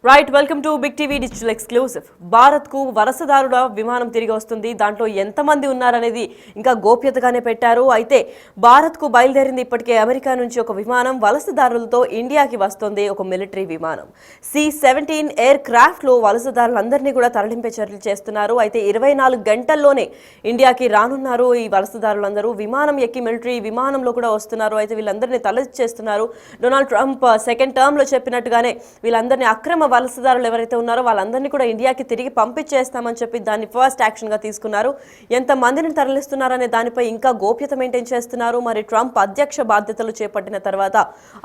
Right welcome to big TV digital exclusive. Bharat కు వలసదారుల విమానం తిరిగి వస్తుంది. దాంట్లో ఎంతమంది ఉన్నారనేది ఇంకా గోప్యతగానే పెట్టారు. అయితే భారత్ కు బయలుదేరింది ఇప్పటికే అమెరికా నుంచి ఒక విమానం వలసదారులతో ఇండియాకి వస్తుంది. ఒక మిలిటరీ విమానం C-17 ఎయిర్ క్రాఫ్ట్ లో వలసదారులందరినీ కూడా తరలింపే చర్యలు చేస్తున్నారు. అయితే 24 గంటల్లోనే ఇండియాకి రానున్నారు ఈ వలసదారులందరూ. విమానం ఎక్కి మిలిటరీ విమానంలో కూడా వస్తున్నారు. అయితే వీళ్ళందరినీ తరలించేస్తున్నారు. డొనాల్డ్ ట్రంప్ సెకండ్ టర్మ్ లో చెప్పినట్టుగానే వీళ్ళందరినీ అక్రమ వలసదారులు ఎవరైతే ఉన్నారో వాళ్ళందరినీ కూడా ఇండియాకి తిరిగి పంపించేస్తామని చెప్పి దాన్ని ఫస్ట్ యాక్షన్ గా తీసుకున్నారు. ఎంత మందిని తరలిస్తున్నారనే దానిపై ఇంకా గోప్యత మెయింటైన్ చేస్తున్నారు. మరి ట్రంప్ అధ్యక్ష బాధ్యతలు చేపట్టిన తర్వాత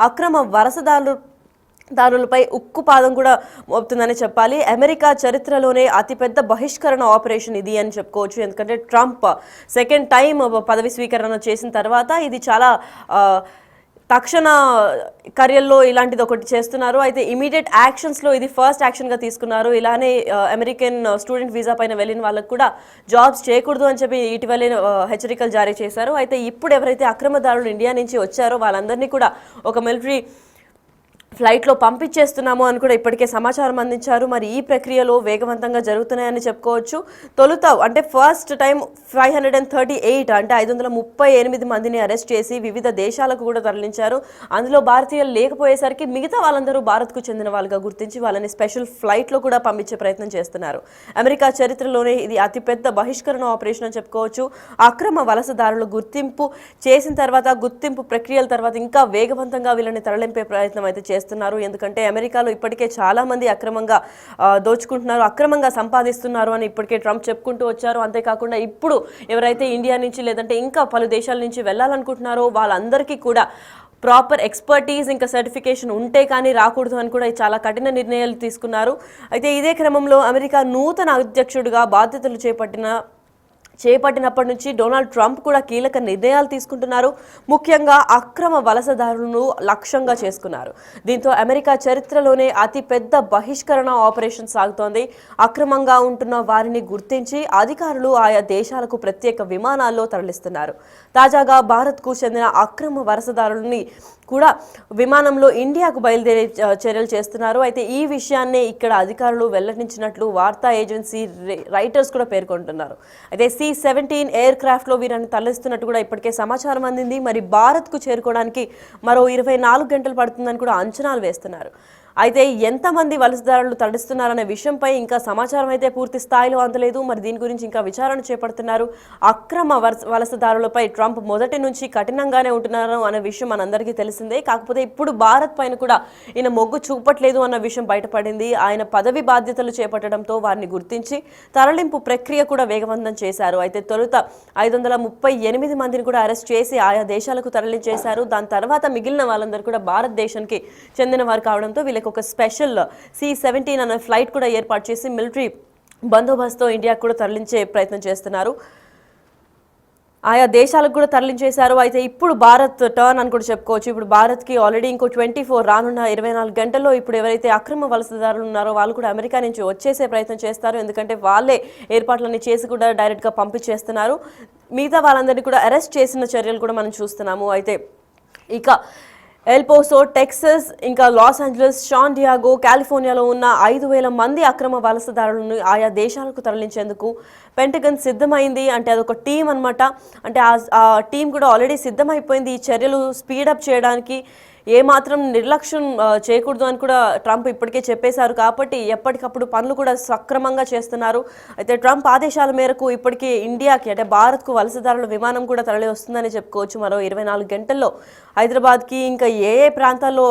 అక్రమ వలసదారులపై ఉక్కుపాదం కూడా మోపుతుందని చెప్పాలి. అమెరికా చరిత్రలోనే అతిపెద్ద బహిష్కరణ ఆపరేషన్ ఇది అని చెప్పుకోవచ్చు. ఎందుకంటే ట్రంప్ సెకండ్ టైం పదవి స్వీకరణ చేసిన తర్వాత ఇది చాలా తక్షణ చర్యల్లో ఇలాంటిది ఒకటి చేస్తున్నారు. అయితే ఇమీడియట్ యాక్షన్స్లో ఇది ఫస్ట్ యాక్షన్గా తీసుకున్నారు. ఇలానే అమెరికన్ స్టూడెంట్ వీసా పైన వెళ్ళిన వాళ్ళకు కూడా జాబ్స్ చేయకూడదు అని చెప్పి ఇటీవలే హెచ్చరికలు జారీ చేశారు. అయితే ఇప్పుడు ఎవరైతే అక్రమదారులు ఇండియా నుంచి వచ్చారో వాళ్ళందరినీ కూడా ఒక మిలిటరీ ఫ్లైట్లో పంపించేస్తున్నాము అని కూడా ఇప్పటికే సమాచారం అందించారు. మరి ఈ ప్రక్రియలో వేగవంతంగా జరుగుతున్నాయని చెప్పుకోవచ్చు. తొలుత అంటే ఫస్ట్ టైం 538 అంటే 538 మందిని అరెస్ట్ చేసి వివిధ దేశాలకు కూడా తరలించారు. అందులో భారతీయులు లేకపోయేసరికి మిగతా వాళ్ళందరూ భారత్కు చెందిన వాళ్ళుగా గుర్తించి వాళ్ళని స్పెషల్ ఫ్లైట్లో కూడా పంపించే ప్రయత్నం చేస్తున్నారు. అమెరికా చరిత్రలోనే ఇది అతిపెద్ద బహిష్కరణ ఆపరేషన్ అని చెప్పుకోవచ్చు. అక్రమ వలసదారులు గుర్తింపు చేసిన తర్వాత గుర్తింపు ప్రక్రియల తర్వాత ఇంకా వేగవంతంగా వీళ్ళని తరలింపే ప్రయత్నం అయితే చేస్తున్నారు. ఎందుకంటే అమెరికాలో ఇప్పటికే చాలా మంది అక్రమంగా దోచుకుంటున్నారు, అక్రమంగా సంపాదిస్తున్నారు అని ఇప్పటికే ట్రంప్ చెప్పుకుంటూ వచ్చారు. అంతేకాకుండా ఇప్పుడు ఎవరైతే ఇండియా నుంచి లేదంటే ఇంకా పలు దేశాల నుంచి వెళ్ళాలనుకుంటున్నారో వాళ్ళందరికీ కూడా ప్రాపర్ ఎక్స్పర్టీస్ ఇంకా సర్టిఫికేషన్ ఉంటే కానీ రాకూడదు అని కూడా చాలా కఠిన నిర్ణయాలు తీసుకున్నారు. అయితే ఇదే క్రమంలో అమెరికా నూతన అధ్యక్షుడిగా బాధ్యతలు చేపట్టినప్పటి నుంచి డొనాల్డ్ ట్రంప్ కూడా కీలక నిర్ణయాలు తీసుకుంటున్నారు. ముఖ్యంగా అక్రమ వలసదారులను లక్ష్యంగా చేసుకున్నారు. దీంతో అమెరికా చరిత్రలోనే అతిపెద్ద బహిష్కరణ ఆపరేషన్ సాగుతోంది. అక్రమంగా ఉంటున్న వారిని గుర్తించి అధికారులు ఆయా దేశాలకు ప్రత్యేక విమానాల్లో తరలిస్తున్నారు. తాజాగా భారత్కు చెందిన అక్రమ వలసదారులని కూడా విమానంలో ఇండియాకు బయలుదేరే చర్యలు చేస్తున్నారు. అయితే ఈ విషయాన్నే ఇక్కడ అధికారులు వెల్లడించినట్లు వార్తా ఏజెన్సీ రైటర్స్ కూడా పేర్కొంటున్నారు. అయితే C-17 ఎయిర్ క్రాఫ్ట్ లో వీరిని తరలిస్తున్నట్టు కూడా ఇప్పటికే సమాచారం అందింది. మరి భారత్కు చేరుకోవడానికి మరో 24 గంటలు పడుతుందని కూడా అంచనాలు వేస్తున్నారు. అయితే ఎంతమంది వలసదారులు తరలిస్తున్నారనే విషయంపై ఇంకా సమాచారం అయితే పూర్తి స్థాయిలో అందలేదు. మరి దీని గురించి ఇంకా విచారణ చేపడుతున్నారు. అక్రమ వలసదారులపై ట్రంప్ మొదటి నుంచి కఠినంగానే ఉంటున్నారు అనే విషయం మనందరికీ తెలిసిందే. కాకపోతే ఇప్పుడు భారత్ పైన కూడా ఈయన మొగ్గు చూపట్లేదు అన్న విషయం బయటపడింది. ఆయన పదవి బాధ్యతలు చేపట్టడంతో వారిని గుర్తించి తరలింపు ప్రక్రియ కూడా వేగవంతం చేశారు. అయితే తొలుత 538 మందిని కూడా అరెస్ట్ చేసి ఆయా దేశాలకు తరలించేశారు. దాని తర్వాత మిగిలిన వాళ్ళందరూ కూడా భారతదేశానికి చెందిన వారు కావడంతో ఒక స్పెషల్ C-17 అనే ఫ్లైట్ కూడా ఏర్పాటు చేసి మిలిటరీ బందోబస్తుతో ఇండియాకు కూడా తరలించే ప్రయత్నం చేస్తున్నారు. ఆయా దేశాలకు కూడా తరలించేశారు. అయితే ఇప్పుడు భారత్ టర్న్ అని కూడా చెప్పుకోవచ్చు. ఇప్పుడు భారత్కి ఆల్రెడీ ఇంకో 24 రానున్న 24 గంటల్లో ఇప్పుడు ఎవరైతే అక్రమ వలసదారులు ఉన్నారో వాళ్ళు కూడా అమెరికా నుంచి వచ్చేసే ప్రయత్నం చేస్తారు. ఎందుకంటే వాళ్ళే ఏర్పాట్లన్నీ చేసి కూడా డైరెక్ట్గా పంపించేస్తున్నారు. మిగతా వాళ్ళందరినీ కూడా అరెస్ట్ చేసిన చర్యలు కూడా మనం చూస్తున్నాము. అయితే ఇక ఎల్పోసో, టెక్సస్, ఇంకా లాస్ ఏంజలస్, శాన్ డియాగో, కాలిఫోర్నియాలో ఉన్న 5,000 మంది అక్రమ వలసదారులను ఆయా దేశాలకు తరలించేందుకు పెంటగన్ సిద్ధమైంది. అంటే అదొక టీం అనమాట. అంటే ఆ టీం కూడా ఆల్రెడీ సిద్ధమైపోయింది. ఈ చర్యలు స్పీడప్ చేయడానికి ఏమాత్రం నిర్లక్ష్యం చేయకూడదు అని కూడా ట్రంప్ ఇప్పటికే చెప్పేశారు. కాబట్టి ఎప్పటికప్పుడు పనులు కూడా సక్రమంగా చేస్తున్నారు. అయితే ట్రంప్ ఆదేశాల మేరకు ఇప్పటికే ఇండియాకి అంటే భారత్కు వలసదారుల విమానం కూడా తరలి వస్తుందని చెప్పుకోవచ్చు. మరో 24 గంటల్లో హైదరాబాద్కి ఇంకా ఏ ప్రాంతాల్లో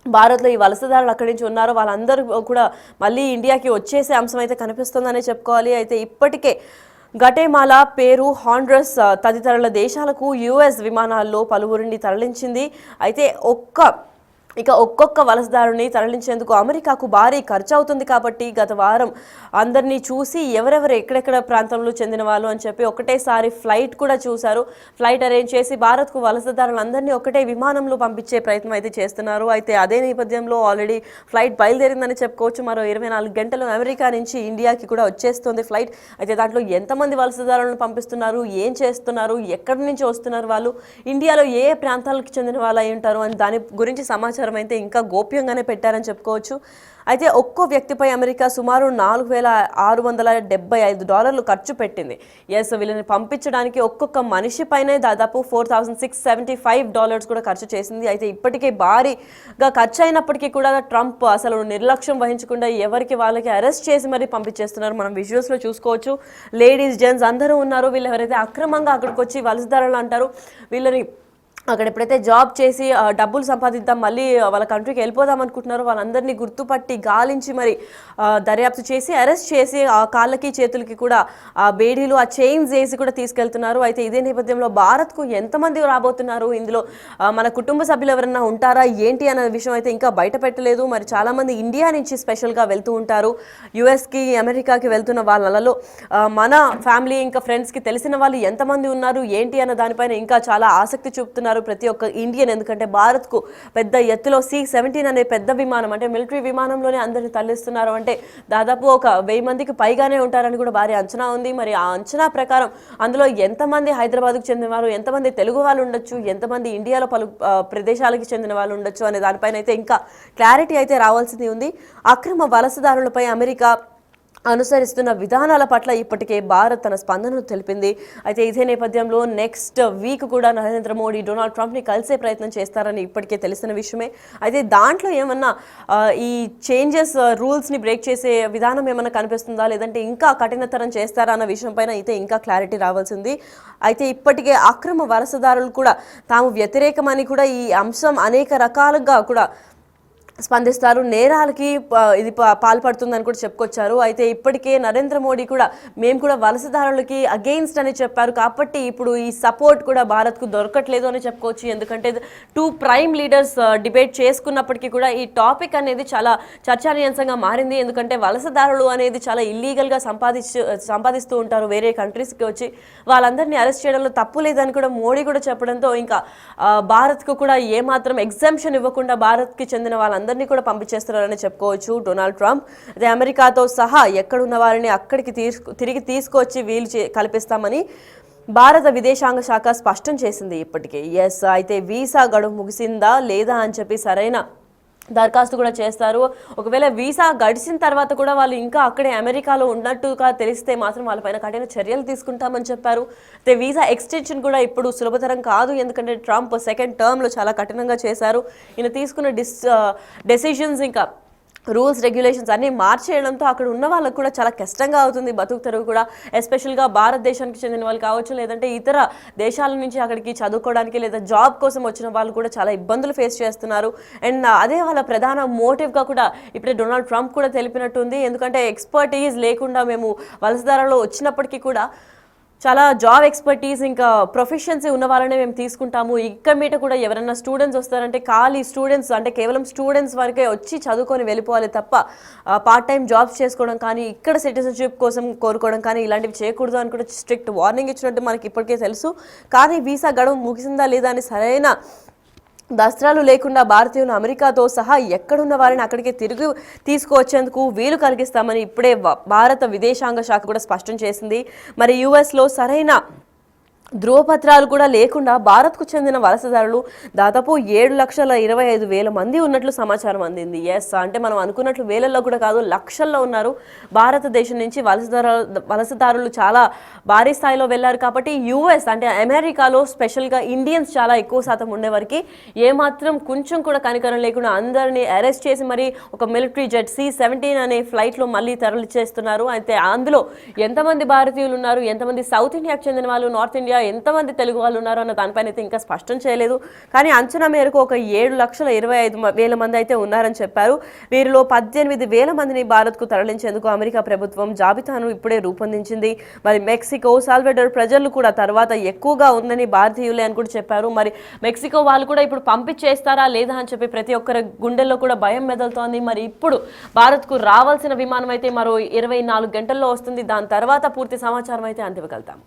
భారత్లో ఈ వలసదారులు అక్కడి నుంచి ఉన్నారో వాళ్ళందరూ కూడా మళ్ళీ ఇండియాకి వచ్చేసే అంశం అయితే కనిపిస్తుందనే చెప్పుకోవాలి. అయితే ఇప్పటికే గటేమాలా, పెరు, హాండ్రస్ తదితరుల దేశాలకు US విమానాల్లో పలువురిని తరలించింది. అయితే ఒక్కొక్క వలసదారుని తరలించేందుకు అమెరికాకు భారీ ఖర్చు అవుతుంది. కాబట్టి గత వారం అందరినీ చూసి ఎవరెవరు ఎక్కడెక్కడ ప్రాంతంలో చెందిన వాళ్ళు అని చెప్పి ఒకటేసారి ఫ్లైట్ కూడా చూశారు. ఫ్లైట్ అరేంజ్ చేసి భారత్కు వలసదారులందరినీ ఒకటే విమానంలో పంపించే ప్రయత్నం అయితే చేస్తున్నారు. అయితే అదే నేపథ్యంలో ఆల్రెడీ ఫ్లైట్ బయలుదేరిందని చెప్పుకోవచ్చు. మరో 24 గంటలు అమెరికా నుంచి ఇండియాకి కూడా వచ్చేస్తుంది ఫ్లైట్. అయితే దాంట్లో ఎంతమంది వలసదారులను పంపిస్తున్నారు, ఏం చేస్తున్నారు, ఎక్కడి నుంచి వస్తున్నారు, వాళ్ళు ఇండియాలో ఏ ప్రాంతాలకు చెందిన వాళ్ళు అయి ఉంటారు అని దాని గురించి సమాచారం సమాచారం అయితే ఇంకా గోప్యంగానే పెట్టారని చెప్పుకోవచ్చు. అయితే ఒక్కో వ్యక్తిపై అమెరికా సుమారు $4,675 ఖర్చు పెట్టింది. వీళ్ళని పంపించడానికి ఒక్కొక్క మనిషి పైనే దాదాపు $4,675 కూడా ఖర్చు చేసింది. అయితే ఇప్పటికే భారీగా ఖర్చు అయినప్పటికీ కూడా ట్రంప్ అసలు నిర్లక్ష్యం వహించకుండా ఎవరికి వాళ్ళకి అరెస్ట్ చేసి మరీ పంపించేస్తున్నారు. మనం విజువల్స్లో చూసుకోవచ్చు. లేడీస్, జెంట్స్ అందరూ ఉన్నారు. వీళ్ళు ఎవరైతే అక్రమంగా అక్కడికి వచ్చి వలసదారులు అంటారు, వీళ్ళని అక్కడ ఎప్పుడైతే జాబ్ చేసి డబ్బులు సంపాదిద్దాం, మళ్ళీ వాళ్ళ కంట్రీకి వెళ్ళిపోదాం అనుకుంటున్నారో వాళ్ళందరినీ గుర్తుపట్టి గాలించి మరి దర్యాప్తు చేసి అరెస్ట్ చేసి ఆ కాళ్ళకి చేతులకి కూడా ఆ బేడీలు, ఆ చైన్స్ వేసి కూడా తీసుకెళ్తున్నారు. అయితే ఇదే నేపథ్యంలో భారత్కు ఎంతమంది రాబోతున్నారు, ఇందులో మన కుటుంబ సభ్యులు ఎవరైనా ఉంటారా ఏంటి అనే విషయం అయితే ఇంకా బయట పెట్టలేదు. మరి చాలామంది ఇండియా నుంచి స్పెషల్గా వెళ్తూ ఉంటారు. యుఎస్కి, అమెరికాకి వెళ్తున్న వాళ్ళలో మన ఫ్యామిలీ ఇంకా ఫ్రెండ్స్కి తెలిసిన వాళ్ళు ఎంతమంది ఉన్నారు ఏంటి అన్న దానిపైన ఇంకా చాలా ఆసక్తి చూపుతున్నారు ప్రతి ఒక్క ఇండియన్. ఎందుకంటే భారత్కు పెద్ద ఎత్తులో C-17 అనే పెద్ద విమానం, అంటే మిలిటరీ విమానంలోనే అందరిని తరలిస్తున్నారు. అంటే దాదాపు ఒక 1000 మందికి పైగానే ఉంటారని కూడా భారీ అంచనా ఉంది. మరి ఆ అంచనా ప్రకారం అందులో ఎంతమంది హైదరాబాద్కు చెందిన వారు, ఎంతమంది తెలుగు వాళ్ళు ఉండొచ్చు, ఎంతమంది ఇండియాలో పలు ప్రదేశాలకు చెందిన వాళ్ళు ఉండొచ్చు అనే దానిపైన అయితే ఇంకా క్లారిటీ అయితే రావాల్సింది ఉంది. అక్రమ వలసదారులపై అమెరికా అనుసరిస్తున్న విధానాల పట్ల ఇప్పటికే భారత్ తన స్పందనను తెలిపింది. అయితే ఇదే నేపథ్యంలో నెక్స్ట్ వీక్ కూడా నరేంద్ర మోడీ డొనాల్డ్ ట్రంప్ని కలిసే ప్రయత్నం చేస్తారని ఇప్పటికే తెలిసిన విషయమే. అయితే దాంట్లో ఏమన్నా ఈ చేంజెస్, రూల్స్ని బ్రేక్ చేసే విధానం ఏమన్నా కనిపిస్తుందా, లేదంటే ఇంకా కఠినతరం చేస్తారా అన్న విషయం పైన అయితే ఇంకా క్లారిటీ రావాల్సింది. అయితే ఇప్పటికే అక్రమ వలసదారులు కూడా తాము వ్యతిరేకమని కూడా ఈ అంశం అనేక రకాలుగా కూడా స్పందిస్తారు. నేరాలకి ఇది పాల్పడుతుందని కూడా చెప్పుకొచ్చారు. అయితే ఇప్పటికే నరేంద్ర మోడీ కూడా మేము కూడా వలసదారులకి అగెయిన్స్ట్ అని చెప్పారు. కాబట్టి ఇప్పుడు ఈ సపోర్ట్ కూడా భారత్కు దొరకట్లేదు అని చెప్పుకోవచ్చు. ఎందుకంటే 2 ప్రైమ్ లీడర్స్ డిబేట్ చేసుకున్నప్పటికీ కూడా ఈ టాపిక్ అనేది చాలా చర్చానీయాంశంగా మారింది. ఎందుకంటే వలసదారులు అనేది చాలా ఇల్లీగల్గా సంపాదిస్తూ ఉంటారు వేరే కంట్రీస్కి వచ్చి. వాళ్ళందరినీ అరెస్ట్ చేయడంలో తప్పు లేదని కూడా మోడీ కూడా చెప్పడంతో ఇంకా భారత్కు కూడా ఏమాత్రం ఎగ్జామ్షన్ ఇవ్వకుండా భారత్కి చెందిన వాళ్ళందరినీ కూడా పంపించేస్తున్నారని చెప్పుకోవచ్చు డొనాల్డ్ ట్రంప్. అదే అమెరికాతో సహా ఎక్కడున్న వారిని అక్కడికి తిరిగి తీసుకొచ్చి వీలు కల్పిస్తామని భారత విదేశాంగ శాఖ స్పష్టం చేసింది ఇప్పటికే. అయితే వీసా గడువు ముగిసిందా లేదా అని చెప్పి సరైన దరఖాస్తు కూడా చేస్తారు. ఒకవేళ వీసా గడిచిన తర్వాత కూడా వాళ్ళు ఇంకా అక్కడే అమెరికాలో ఉన్నట్టుగా తెలిస్తే మాత్రం వాళ్ళపైన కఠిన చర్యలు తీసుకుంటామని చెప్పారు. అయితే వీసా ఎక్స్టెన్షన్ కూడా ఇప్పుడు సులభతరం కాదు. ఎందుకంటే ట్రంప్ 2nd టర్మ్లో చాలా కఠినంగా చేశారు. ఈయన తీసుకున్న డెసిషన్స్ ఇంకా రూల్స్, రెగ్యులేషన్స్ అన్నీ మార్చేయడంతో అక్కడ ఉన్న వాళ్ళకు కూడా చాలా కష్టంగా అవుతుంది బతుకు తెరువు కూడా. ఎస్పెషల్గా భారతదేశానికి చెందిన వాళ్ళు కావచ్చు, లేదంటే ఇతర దేశాల నుంచి అక్కడికి చదువుకోవడానికి లేదా జాబ్ కోసం వచ్చిన వాళ్ళు కూడా చాలా ఇబ్బందులు ఫేస్ చేస్తున్నారు. అండ్ అదే వాళ్ళ ప్రధాన మోటివ్గా కూడా ఇప్పుడే డొనాల్డ్ ట్రంప్ కూడా తెలిపినట్టుంది. ఎందుకంటే ఎక్స్పర్టీజ్ లేకుండా మేము వలసదారులో వచ్చినప్పటికీ కూడా చాలా జాబ్ ఎక్స్పర్టీస్ ఇంకా ప్రొఫెషన్సీ ఉన్న వాళ్ళనే మేము తీసుకుంటాము. ఇక్కడ మీట కూడా ఎవరైనా స్టూడెంట్స్ వస్తారంటే ఖాళీ స్టూడెంట్స్, అంటే కేవలం స్టూడెంట్స్ వరకే వచ్చి చదువుకొని వెళ్ళిపోవాలి తప్ప పార్ట్ టైం జాబ్స్ చేసుకోవడం కానీ, ఇక్కడ సిటిజన్షిప్ కోసం కోరుకోవడం కానీ ఇలాంటివి చేయకూడదు అని కూడా స్ట్రిక్ట్ వార్నింగ్ ఇచ్చినట్టు మనకి ఇప్పటికే తెలుసు. కానీ వీసా గడువు ముగిసిందా లేదా అని సరైన దస్త్రాలు లేకుండా భారతీయులు అమెరికాతో సహా ఎక్కడున్న వారిని అక్కడికి తిరిగి తీసుకువచ్చేందుకు వీలు కలిగిస్తామని ఇప్పుడే భారత విదేశాంగ శాఖ కూడా స్పష్టం చేసింది. మరి యుఎస్లో సరైన ధృవపత్రాలు కూడా లేకుండా భారత్కు చెందిన వలసదారులు దాదాపు 7,25,000 మంది ఉన్నట్లు సమాచారం అందింది. అంటే మనం అనుకున్నట్లు వేలల్లో కూడా కాదు, లక్షల్లో ఉన్నారు. భారతదేశం నుంచి వలసదారులు చాలా భారీ స్థాయిలో వెళ్ళారు. కాబట్టి యుఎస్ అంటే అమెరికాలో స్పెషల్గా ఇండియన్స్ చాలా ఎక్కువ శాతం ఉండేవారికి ఏమాత్రం కొంచెం కూడా కనికరం లేకుండా అందరినీ అరెస్ట్ చేసి మరి ఒక మిలిటరీ జెట్ C-17 అనే ఫ్లైట్లో మళ్ళీ తరలిచేస్తున్నారు. అయితే అందులో ఎంతమంది భారతీయులు ఉన్నారు, ఎంతమంది సౌత్ ఇండియాకు చెందిన వాళ్ళు, నార్త్ ఇండియా ఎంతమంది తెలుగు వాళ్ళు ఉన్నారు అన్న దానిపైన అయితే ఇంకా స్పష్టం చేయలేదు. కానీ అంచనా మేరకు ఒక 7,25,000 మంది అయితే ఉన్నారని చెప్పారు. వీరిలో 18,000 మందిని భారత్కు తరలించేందుకు అమెరికా ప్రభుత్వం జాబితాను ఇప్పుడే రూపొందించింది. మరి మెక్సికో, సాల్వెడర్ ప్రజలు కూడా తర్వాత ఎక్కువగా ఉందని భారతీయులే అని కూడా చెప్పారు. మరి మెక్సికో వాళ్ళు కూడా ఇప్పుడు పంపించేస్తారా లేదా అని చెప్పి ప్రతి ఒక్కరి గుండెల్లో కూడా భయం మెదలుతోంది. మరి ఇప్పుడు భారత్కు రావాల్సిన విమానం అయితే మరో 24 గంటల్లో వస్తుంది. దాని తర్వాత పూర్తి సమాచారం అయితే అందివ్వగలుగుతాం.